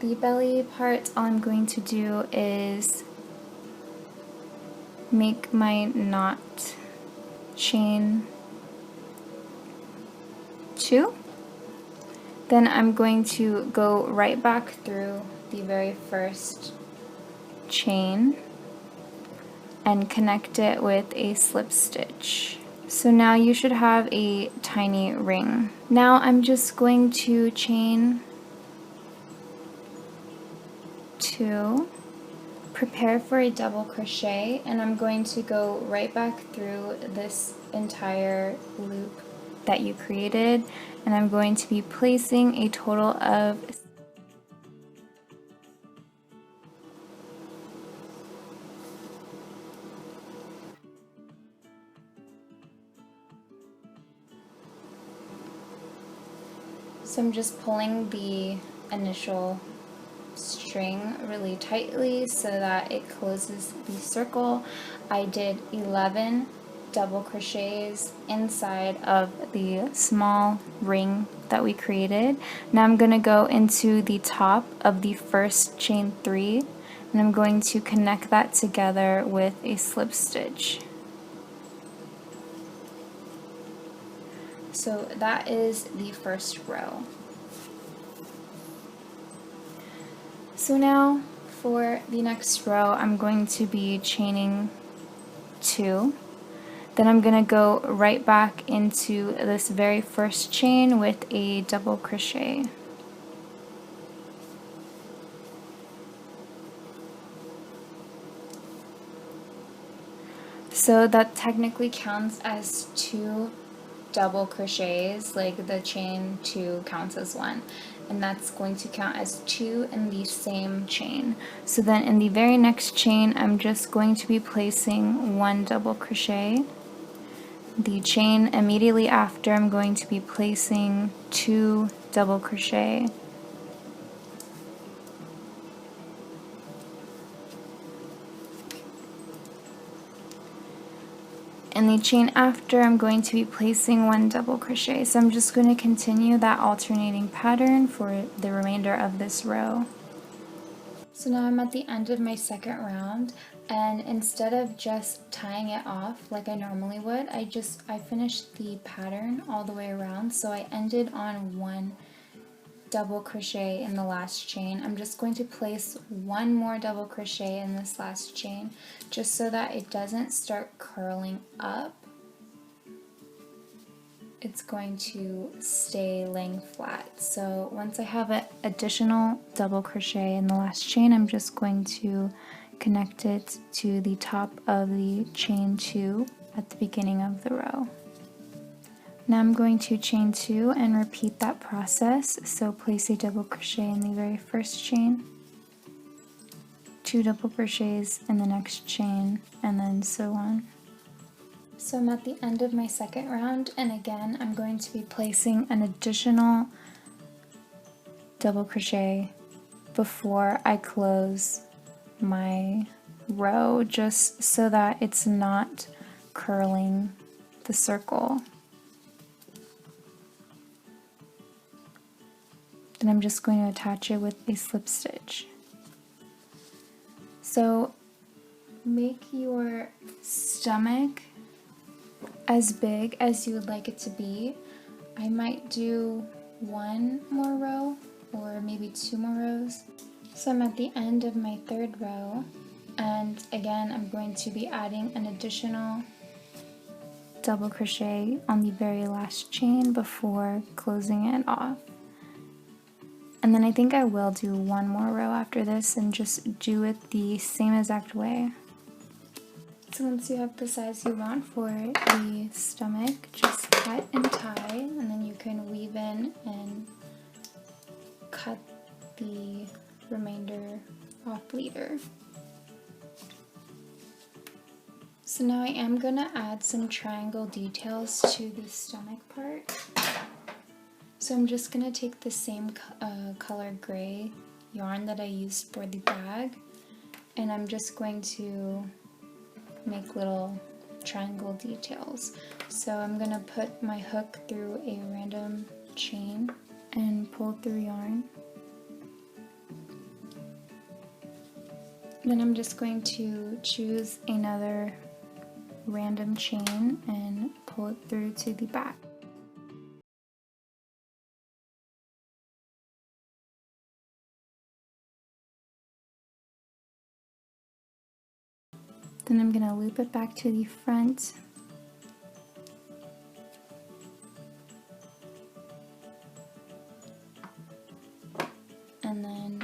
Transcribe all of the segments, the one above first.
the belly part, all I'm going to do is make my knot chain 2. Then I'm going to go right back through the very first chain and connect it with a slip stitch. So now you should have a tiny ring. Now I'm just going to chain 2, prepare for a double crochet, and I'm going to go right back through this entire loop that you created, and I'm going to be placing a total of So I'm just pulling the initial string really tightly so that it closes the circle. I did 11 double crochets inside of the small ring that we created. Now I'm going to go into the top of the first chain 3, and I'm going to connect that together with a slip stitch. So that is the first row. So now for the next row, I'm going to be chaining 2. Then I'm going to go right back into this very first chain with a double crochet. So that technically counts as 2 double crochets, like the chain 2 counts as 1, and that's going to count as 2 in the same chain. So then in the very next chain, I'm just going to be placing 1 double crochet. The chain immediately after, I'm going to be placing 2 double crochet. In the chain after, I'm going to be placing 1 double crochet. So I'm just going to continue that alternating pattern for the remainder of this row. So now I'm at the end of my second round, and instead of just tying it off like I normally would, I finished the pattern all the way around. So I ended on 1 double crochet in the last chain. I'm just going to place 1 more double crochet in this last chain just so that it doesn't start curling up. It's going to stay laying flat. So once I have an additional double crochet in the last chain, I'm just going to connect it to the top of the chain 2 at the beginning of the row. Now I'm going to chain 2 and repeat that process. So place a double crochet in the very first chain, 2 double crochets in the next chain, and then so on. So I'm at the end of my second round, and again I'm going to be placing an additional double crochet before I close my row, just so that it's not curling the circle. Then I'm just going to attach it with a slip stitch. So make your stomach as big as you would like it to be. I might do 1 more row or maybe 2 more rows. So I'm at the end of my third row, and again I'm going to be adding an additional double crochet on the very last chain before closing it off. And then I think I will do 1 more row after this and just do it the same exact way. So once you have the size you want for the stomach, just cut and tie, and then you can weave in and cut the remainder off later. So now I am going to add some triangle details to the stomach part. So I'm just going to take the same color gray yarn that I used for the bag, and I'm just going to make little triangle details. So I'm going to put my hook through a random chain and pull through yarn. Then I'm just going to choose another random chain and pull it through to the back. Then I'm going to loop it back to the front. And then,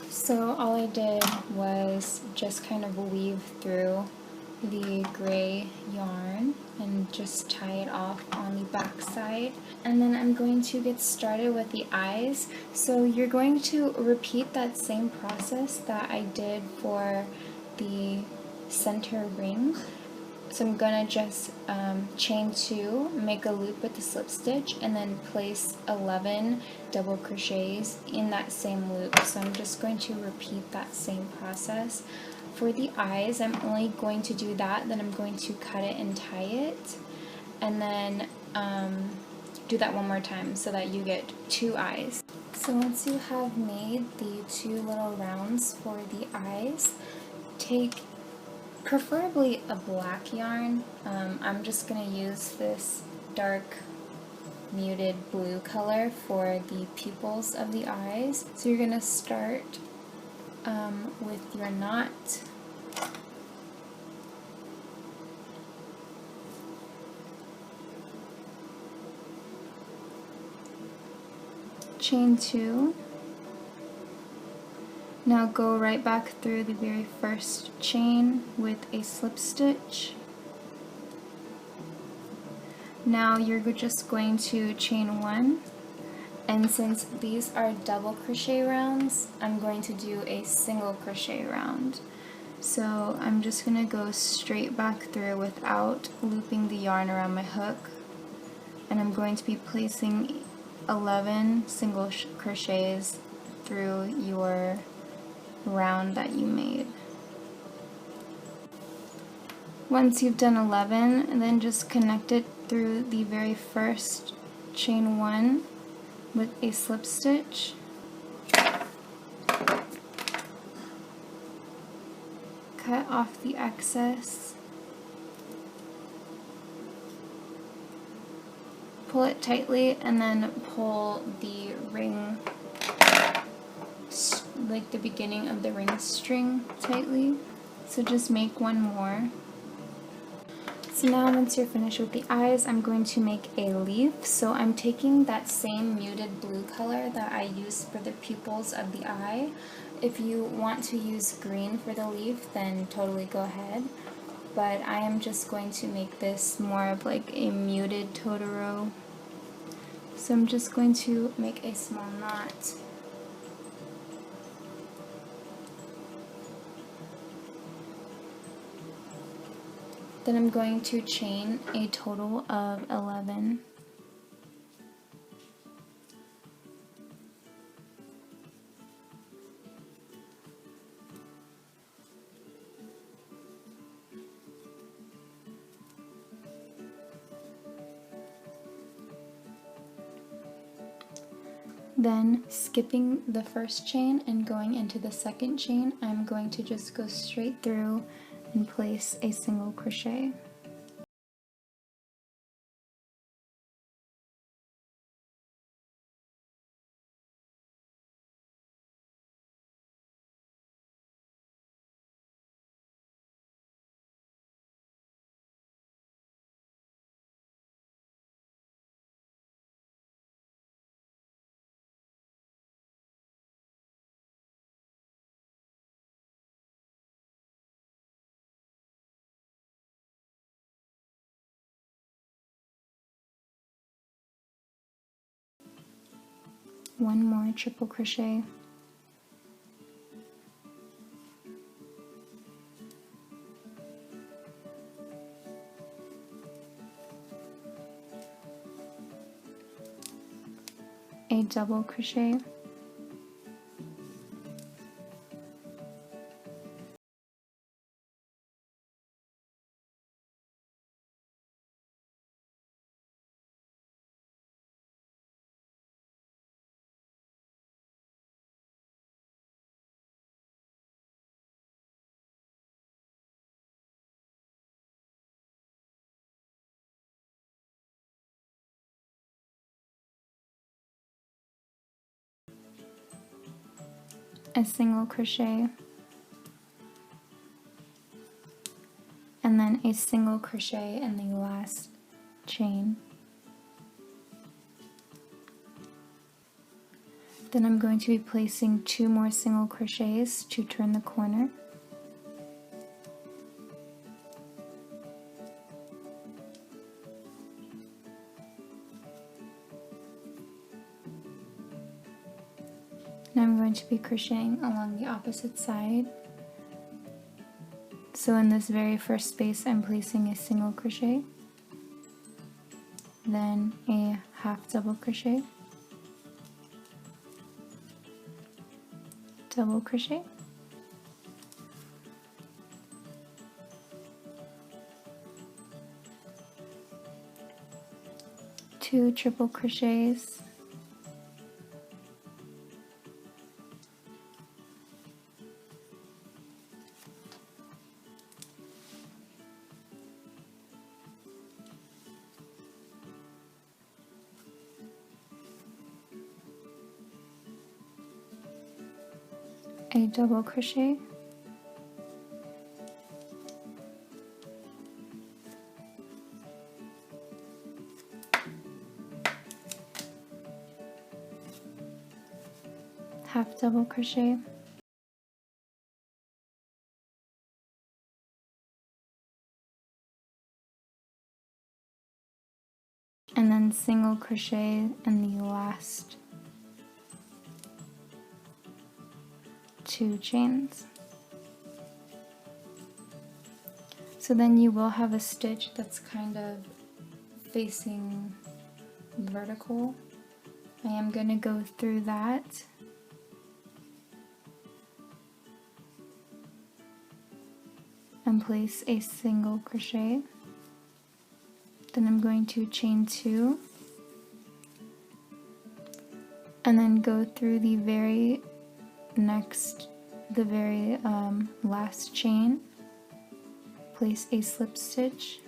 so all I did was just kind of weave through the gray yarn and just tie it off on the back side. And then I'm going to get started with the eyes. So you're going to repeat that same process that I did for the center ring. So I'm gonna just chain 2, make a loop with the slip stitch, and then place 11 double crochets in that same loop. So I'm just going to repeat that same process. For the eyes, I'm only going to do that, then I'm going to cut it and tie it, and then do that one more time so that you get 2 eyes. So once you have made the 2 little rounds for the eyes, take preferably a black yarn. I'm just going to use this dark muted blue color for the pupils of the eyes. So you're going to start with your knot. Chain 2. Now go right back through the very first chain with a slip stitch. Now you're just going to chain 1, and since these are double crochet rounds, I'm going to do a single crochet round. So I'm just going to go straight back through without looping the yarn around my hook, and I'm going to be placing 11 single crochets through your round that you made. Once you've done 11, and then just connect it through the very first chain 1 with a slip stitch. Cut off the excess. Pull it tightly and then pull the ring, like the beginning of the ring string, tightly. So just make one more. So now once you're finished with the eyes, I'm going to make a leaf. So I'm taking that same muted blue color that I used for the pupils of the eye. If you want to use green for the leaf, then totally go ahead. But I am just going to make this more of like a muted Totoro. So I'm just going to make a small knot. Then I'm going to chain a total of 11. Then skipping the first chain and going into the second chain, I'm going to just go straight through and place a single crochet. One more triple crochet. A double crochet. a single crochet, and then a single crochet in the last chain. Then I'm going to be placing 2 more single crochets to turn the corner. Now I'm going to be crocheting along the opposite side. So in this very first space I'm placing a single crochet, then a half double crochet, double crochet, two triple crochets, a double crochet, half double crochet, and then single crochet in the last 2 chains. So then you will have a stitch that's kind of facing vertical. I am going to go through that and place a single crochet. Then I'm going to chain 2 and then go through the very last chain, place a slip stitch,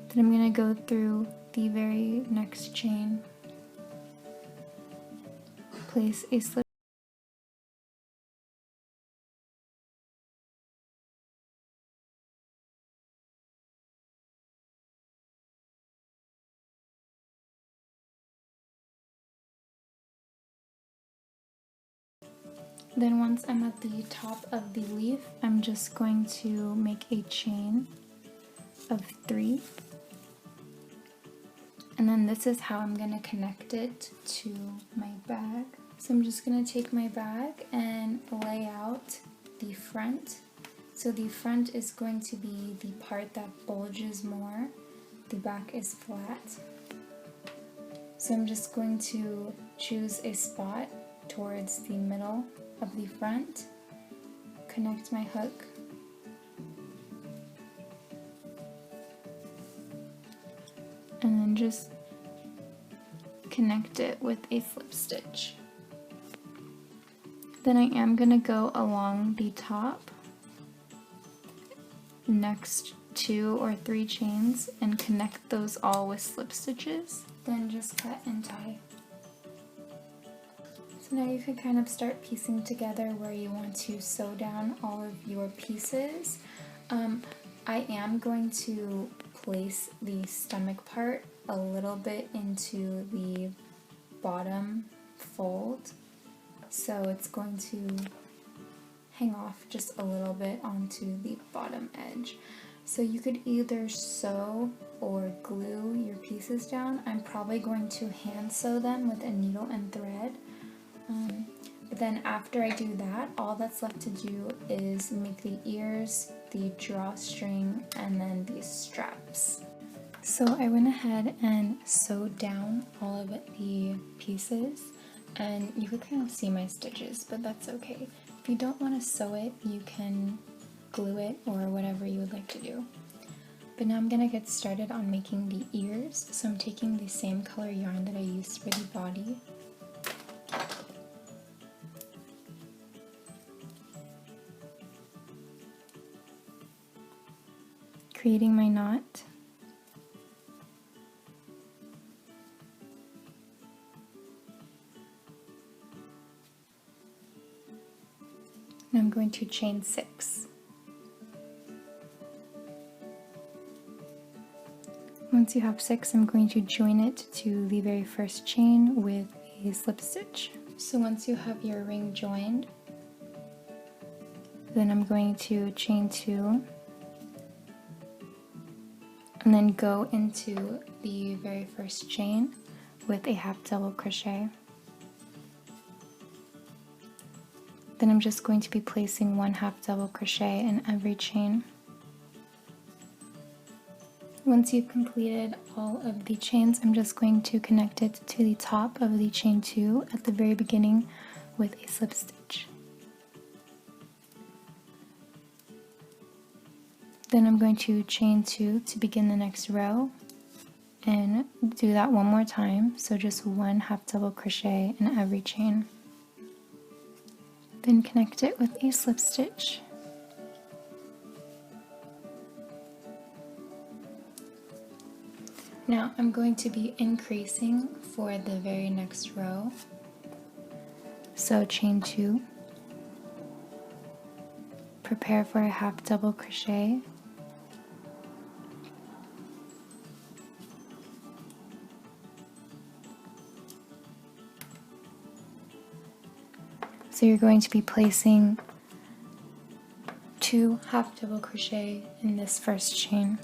then I'm going to go through the very next chain, place a slip, then once I'm at the top of the leaf, I'm just going to make a chain of 3. And then this is how I'm going to connect it to my bag. So I'm just going to take my bag and lay out the front. So the front is going to be the part that bulges more. The back is flat. So I'm just going to choose a spot towards the middle of the front, connect my hook, and then just connect it with a slip stitch. Then I am going to go along the top next 2 or 3 chains and connect those all with slip stitches, then just cut and tie. So now you can kind of start piecing together where you want to sew down all of your pieces. I am going to place the stomach part a little bit into the bottom fold, so it's going to hang off just a little bit onto the bottom edge. So you could either sew or glue your pieces down. I'm probably going to hand sew them with a needle and thread. But then after I do that, all that's left to do is make the ears, the drawstring, and then these straps. So I went ahead and sewed down all of the pieces, and you could kind of see my stitches, but that's okay. If you don't want to sew it, you can glue it or whatever you would like to do. But now I'm going to get started on making the ears. So I'm taking the same color yarn that I used for the body. Creating my knot. to chain 6. Once you have 6, I'm going to join it to the very first chain with a slip stitch. So once you have your ring joined, then I'm going to chain 2 and then go into the very first chain with a half double crochet. Then I'm just going to be placing 1 half double crochet in every chain. Once you've completed all of the chains, I'm just going to connect it to the top of the chain 2 at the very beginning with a slip stitch. Then I'm going to chain 2 to begin the next row and do that one more time, so just 1 half double crochet in every chain. Then connect it with a slip stitch. Now I'm going to be increasing for the very next row. So chain 2, prepare for a half double crochet, so you're going to be placing 2 half double crochet in this first chain.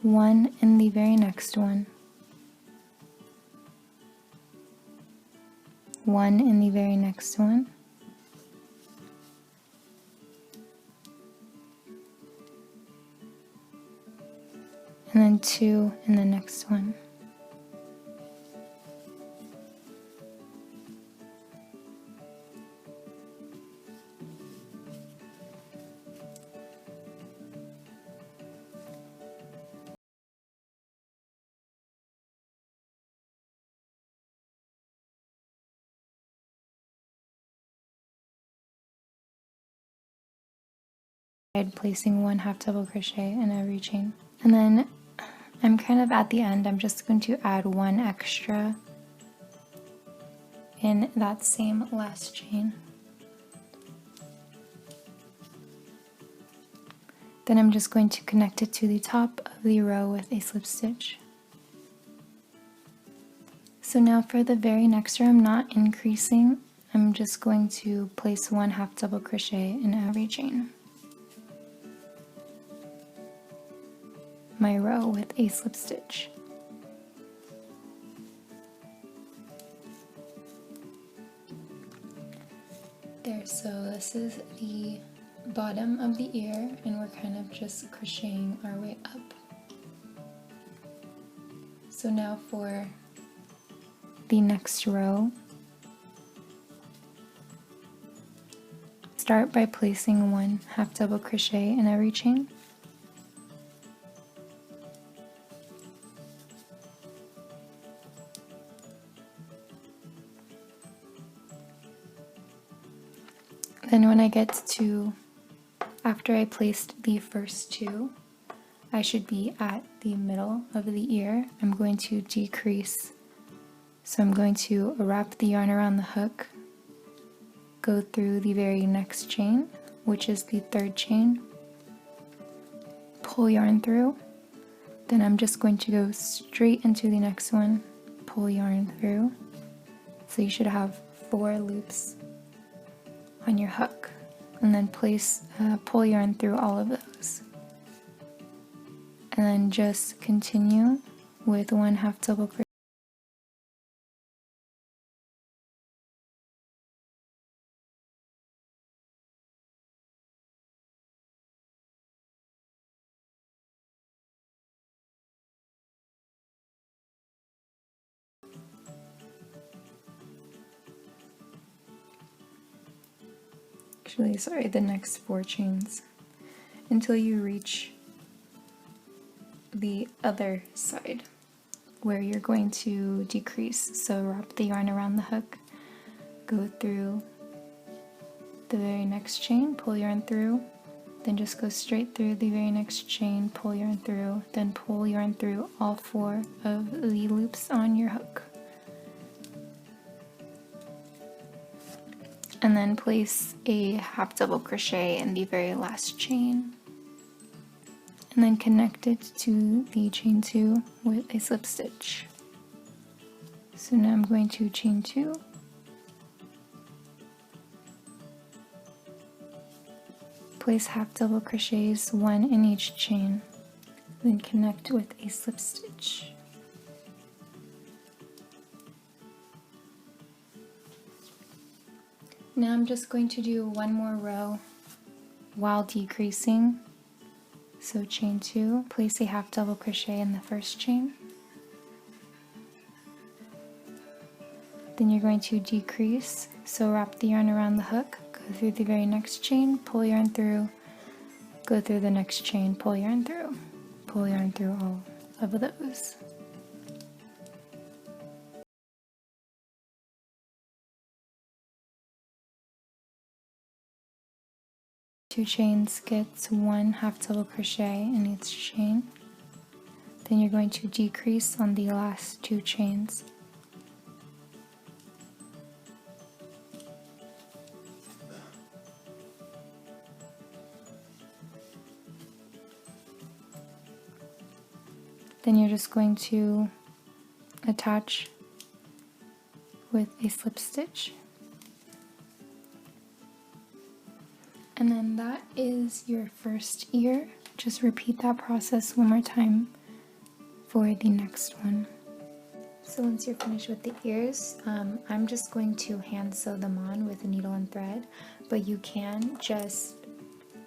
One in the very next one. 1 in the very next one. And then 2 in the next one. Placing 1 half double crochet in every chain. And then I'm kind of at the end, I'm just going to add 1 extra in that same last chain. Then I'm just going to connect it to the top of the row with a slip stitch. So now for the very next row, I'm not increasing, I'm just going to place 1 half double crochet in every chain. My row with a slip stitch. There, so this is the bottom of the ear, and we're kind of just crocheting our way up. So now for the next row, start by placing 1 half double crochet in every chain. Then when I get to, after I placed the first 2, I should be at the middle of the ear. I'm going to decrease. So I'm going to wrap the yarn around the hook, go through the very next chain, which is the 3rd chain, pull yarn through, then I'm just going to go straight into the next one, pull yarn through. So you should have 4 loops on your hook, and then pull yarn through all of those, and then just continue with 1 half double crochet. Actually, sorry, the next 4 chains until you reach the other side where you're going to decrease. So wrap the yarn around the hook, go through the very next chain, pull yarn through, then just go straight through the very next chain, pull yarn through, then pull yarn through all 4 of the loops on your hook. And then place a half double crochet in the very last chain, and then connect it to the chain 2 with a slip stitch. So now I'm going to chain 2, place half double crochets, 1 in each chain, then connect with a slip stitch. Now I'm just going to do 1 more row while decreasing. So chain 2, place a half double crochet in the first chain. Then you're going to decrease, so wrap the yarn around the hook, go through the very next chain, pull yarn through, go through the next chain, pull yarn through all of those. Two chain skits, 1 half double crochet in each chain. Then you're going to decrease on the last 2 chains. Then you're just going to attach with a slip stitch. And then that is your first ear. Just repeat that process 1 more time for the next one. So once you're finished with the ears, I'm just going to hand sew them on with a needle and thread, but you can just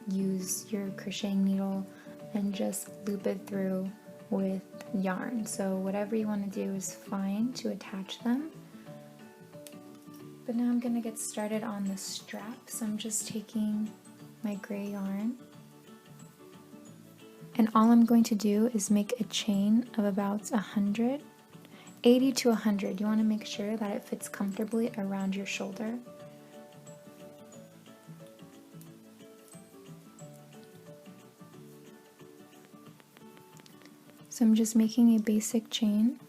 use your crocheting needle and just loop it through with yarn. So whatever you want to do is fine to attach them. But now I'm going to get started on the strap. So I'm just taking my gray yarn, and all I'm going to do is make a chain of about 100, 80 to 100. You want to make sure that it fits comfortably around your shoulder. So I'm just making a basic chain.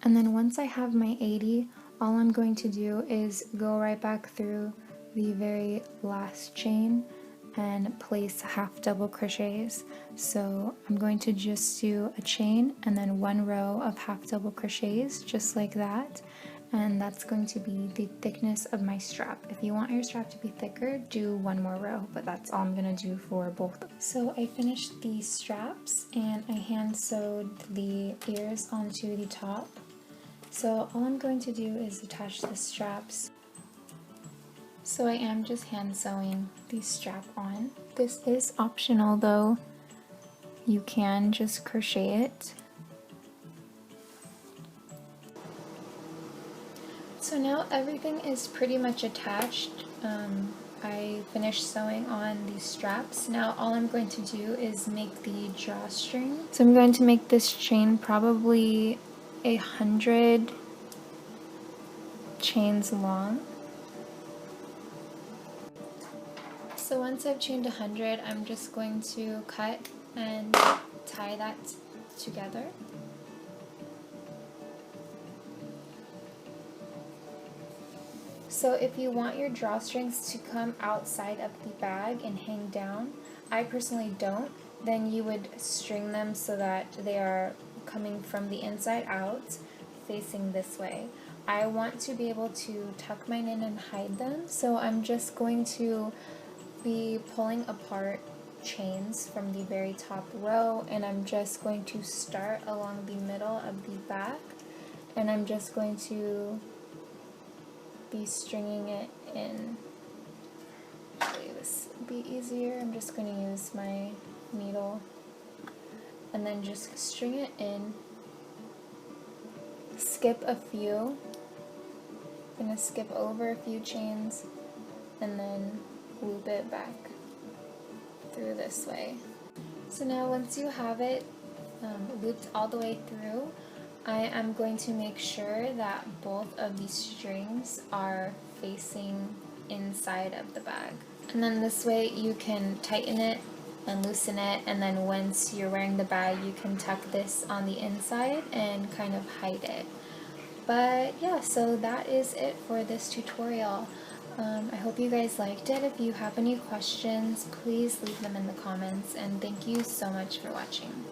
And then once I have my 80, all I'm going to do is go right back through the very last chain and place half double crochets. So I'm going to just do a chain and then 1 row of half double crochets, just like that. And that's going to be the thickness of my strap. If you want your strap to be thicker, do 1 more row, but that's all I'm gonna do for both. So I finished the straps and I hand sewed the ears onto the top. So all I'm going to do is attach the straps. So I am just hand sewing the strap on. This is optional though. You can just crochet it. So now everything is pretty much attached. I finished sewing on these straps. Now all I'm going to do is make the drawstring. So I'm going to make this chain probably 100 chains long. So once I've chained 100, I'm just going to cut and tie that together. So if you want your drawstrings to come outside of the bag and hang down, I personally don't, then you would string them so that they are coming from the inside out, facing this way. I want to be able to tuck mine in and hide them, so I'm just going to be pulling apart chains from the very top row, and I'm just going to start along the middle of the back, and I'm just going to be stringing it in. This would be easier. I'm just going to use my needle and then just string it in. Skip a few. I'm going to skip over a few chains and then loop it back through this way. So now once you have it looped all the way through, I am going to make sure that both of these strings are facing inside of the bag. And then this way you can tighten it and loosen it, and then once you're wearing the bag you can tuck this on the inside and kind of hide it. But yeah, so that is it for this tutorial. I hope you guys liked it. If you have any questions, please leave them in the comments, and thank you so much for watching.